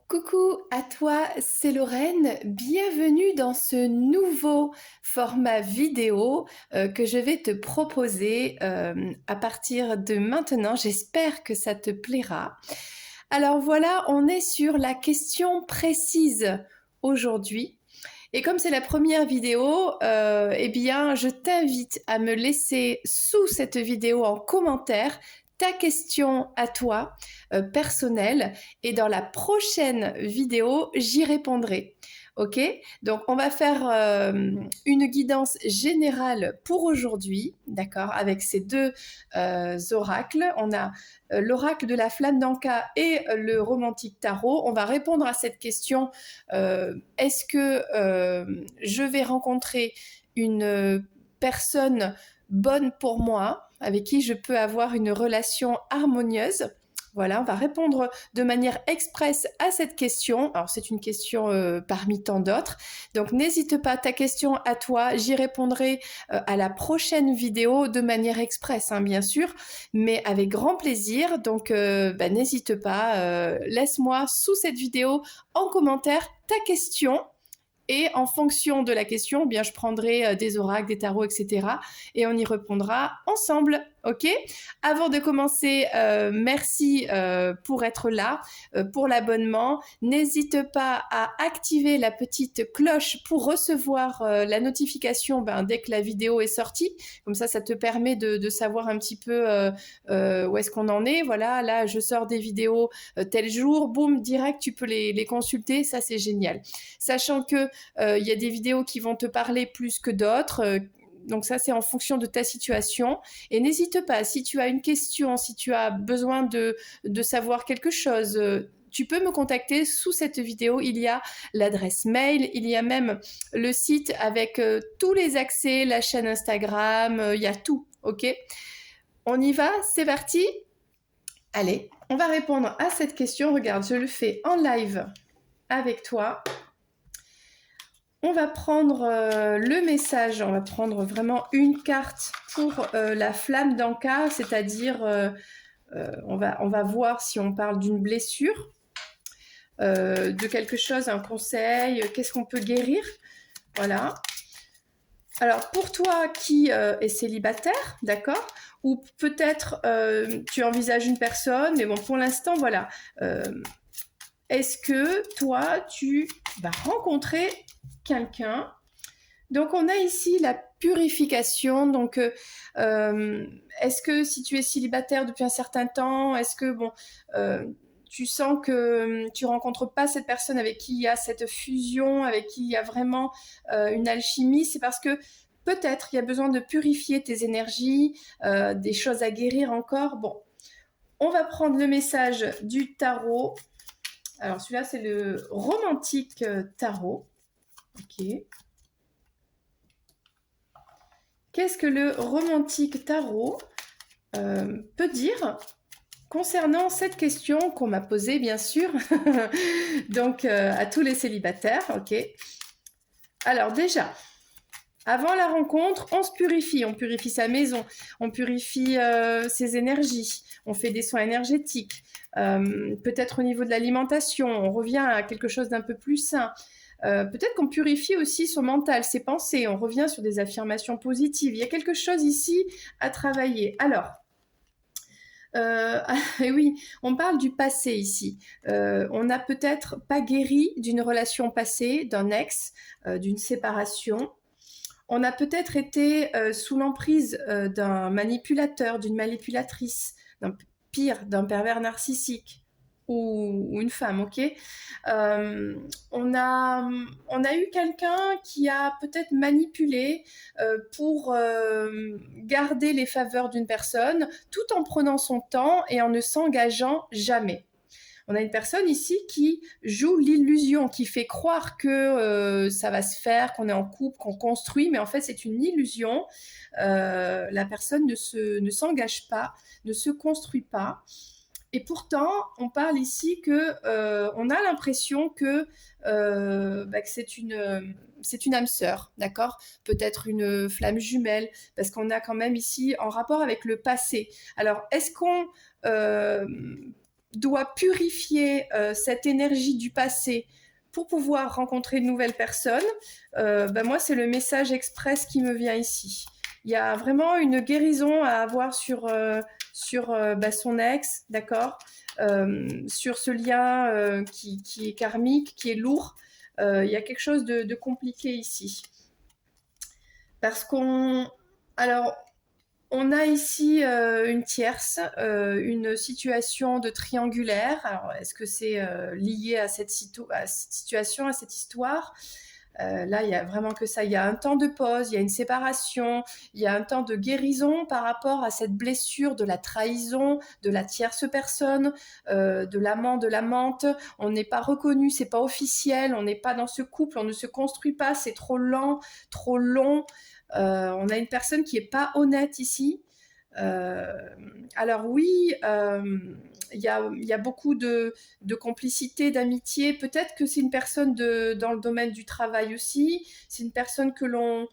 Coucou à toi, c'est Lorraine. Bienvenue dans ce nouveau format vidéo que je vais te proposer à partir de maintenant. J'espère que ça te plaira. Alors voilà, on est sur la question précise aujourd'hui. Et comme c'est la première vidéo, eh bien, je t'invite à me laisser sous cette vidéo en commentaire ta question à toi, personnelle, et dans la prochaine vidéo, j'y répondrai. Ok? Donc, on va faire une guidance générale pour aujourd'hui, d'accord, avec ces deux oracles. On a l'oracle de la flamme d'Anka et le romantique tarot. On va répondre à cette question est-ce que je vais rencontrer une personne bonne pour moi, avec qui je peux avoir une relation harmonieuse? Voilà, on va répondre de manière express à cette question. Alors, c'est une question parmi tant d'autres. Donc, n'hésite pas, ta question à toi, j'y répondrai à la prochaine vidéo de manière express, hein, bien sûr, mais avec grand plaisir. Donc, n'hésite pas, laisse-moi sous cette vidéo en commentaire ta question. Et en fonction de la question, bien, je prendrai des oracles, des tarots, etc. Et on y répondra ensemble, ok? Avant de commencer, merci pour être là, pour l'abonnement. N'hésite pas à activer la petite cloche pour recevoir la notification dès que la vidéo est sortie. Comme ça te permet de savoir un petit peu où est-ce qu'on en est. Voilà, là, je sors des vidéos tel jour, boum, direct, tu peux les consulter. Ça, c'est génial. Sachant que il y a des vidéos qui vont te parler plus que d'autres. Donc ça, c'est en fonction de ta situation. Et n'hésite pas, si tu as une question, si tu as besoin de savoir quelque chose, tu peux me contacter sous cette vidéo. Il y a l'adresse mail, il y a même le site avec tous les accès, la chaîne Instagram, il y a tout, ok? On y va, c'est parti? Allez, on va répondre à cette question. Regarde, je le fais en live avec toi. On va prendre le message, on va prendre vraiment une carte pour la flamme d'Anka, c'est-à-dire on va voir si on parle d'une blessure, de quelque chose, un conseil, qu'est-ce qu'on peut guérir, voilà. Alors pour toi qui est célibataire, d'accord, ou peut-être tu envisages une personne, mais bon pour l'instant voilà, est-ce que toi tu vas rencontrer quelqu'un? Donc, on a ici la purification. Donc, est-ce que si tu es célibataire depuis un certain temps, est-ce que, tu sens que tu rencontres pas cette personne avec qui il y a cette fusion, avec qui il y a vraiment une alchimie? C'est parce que peut-être il y a besoin de purifier tes énergies, des choses à guérir encore. Bon, on va prendre le message du tarot. Alors, celui-là, c'est le romantique tarot. Ok. Qu'est-ce que le romantique tarot peut dire concernant cette question qu'on m'a posée, bien sûr, donc à tous les célibataires, ok. Alors déjà, avant la rencontre, on purifie sa maison, on purifie ses énergies, on fait des soins énergétiques, peut-être au niveau de l'alimentation, on revient à quelque chose d'un peu plus sain. Peut-être qu'on purifie aussi son mental, ses pensées, on revient sur des affirmations positives. Il y a quelque chose ici à travailler. Alors, et oui, on parle du passé ici. On n'a peut-être pas guéri d'une relation passée, d'un ex, d'une séparation. On a peut-être été sous l'emprise d'un manipulateur, d'une manipulatrice, d'un pervers narcissique ou une femme, ok. On a eu quelqu'un qui a peut-être manipulé pour garder les faveurs d'une personne tout en prenant son temps et en ne s'engageant jamais. On a une personne ici qui joue l'illusion, qui fait croire que ça va se faire, qu'on est en couple, qu'on construit, mais en fait c'est une illusion. La personne ne s'engage pas, ne se construit pas. Et pourtant, on parle ici que on a l'impression que c'est une âme sœur, d'accord? Peut-être une flamme jumelle, parce qu'on a quand même ici en rapport avec le passé. Alors, est-ce qu'on dois purifier cette énergie du passé pour pouvoir rencontrer de nouvelles personnes, moi, c'est le message express qui me vient ici. Il y a vraiment une guérison à avoir sur son ex, d'accord, sur ce lien qui est karmique, qui est lourd. Il y a quelque chose de compliqué ici. Parce alors, on a ici une tierce, une situation de triangulaire. Alors, est-ce que c'est lié à cette situation, à cette histoire? Là, il y a vraiment que ça. Il y a un temps de pause, il y a une séparation, il y a un temps de guérison par rapport à cette blessure de la trahison, de la tierce personne, de l'amant, de l'amante. On n'est pas reconnu, c'est pas officiel, on n'est pas dans ce couple, on ne se construit pas, c'est trop lent, trop long. On a une personne qui est pas honnête ici. Alors oui, il y a beaucoup de complicité, d'amitié. Peut-être que c'est une personne dans le domaine du travail aussi. C'est une personne que l'on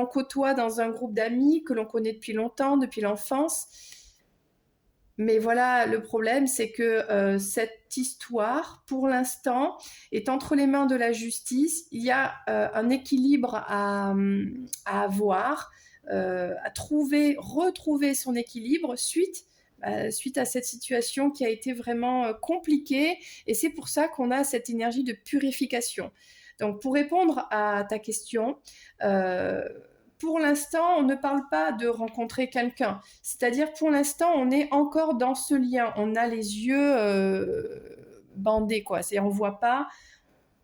côtoie dans un groupe d'amis, que l'on connaît depuis longtemps, depuis l'enfance. Mais voilà, le problème, c'est que cette histoire, pour l'instant, est entre les mains de la justice. Il y a un équilibre à avoir, à retrouver son équilibre suite à cette situation qui a été vraiment compliquée. Et c'est pour ça qu'on a cette énergie de purification. Donc, pour répondre à ta question, pour l'instant, on ne parle pas de rencontrer quelqu'un. C'est-à-dire, pour l'instant, on est encore dans ce lien. On a les yeux bandés, quoi. On voit pas,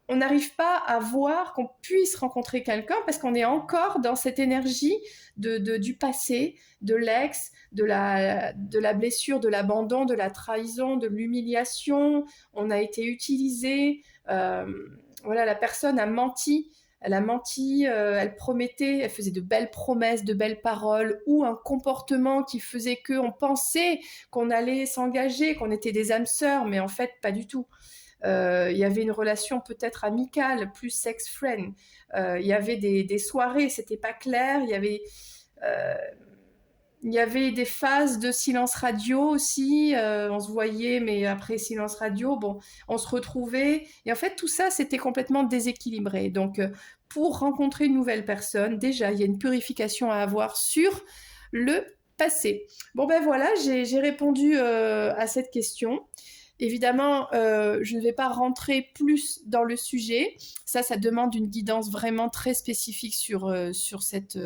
on n'arrive pas à voir qu'on puisse rencontrer quelqu'un parce qu'on est encore dans cette énergie du passé, de l'ex, de la blessure, de l'abandon, de la trahison, de l'humiliation. On a été utilisé. Voilà, la personne a menti. Elle a menti, elle promettait, elle faisait de belles promesses, de belles paroles, ou un comportement qui faisait qu'on pensait qu'on allait s'engager, qu'on était des âmes sœurs, mais en fait, pas du tout. Il y avait une relation peut-être amicale, plus sex-friend. Il y avait des soirées, c'était pas clair. Il y avait des phases de silence radio aussi. On se voyait, mais après silence radio, bon, on se retrouvait. Et en fait, tout ça, c'était complètement déséquilibré. Donc, pour rencontrer une nouvelle personne, déjà, il y a une purification à avoir sur le passé. Bon, ben voilà, j'ai répondu à cette question. Évidemment, je ne vais pas rentrer plus dans le sujet. Ça demande une guidance vraiment très spécifique sur cette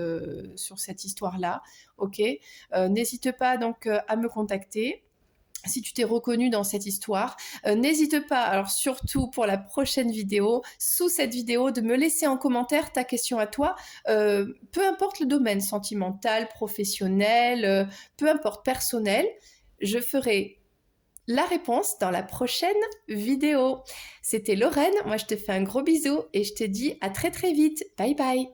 histoire-là. Ok. N'hésite pas donc à me contacter si tu t'es reconnu dans cette histoire. N'hésite pas, alors surtout pour la prochaine vidéo, sous cette vidéo, de me laisser en commentaire ta question à toi, peu importe le domaine, sentimental, professionnel, peu importe, personnel. Je ferai la réponse dans la prochaine vidéo. C'était Lorraine, moi je te fais un gros bisou et je te dis à très très vite. Bye bye.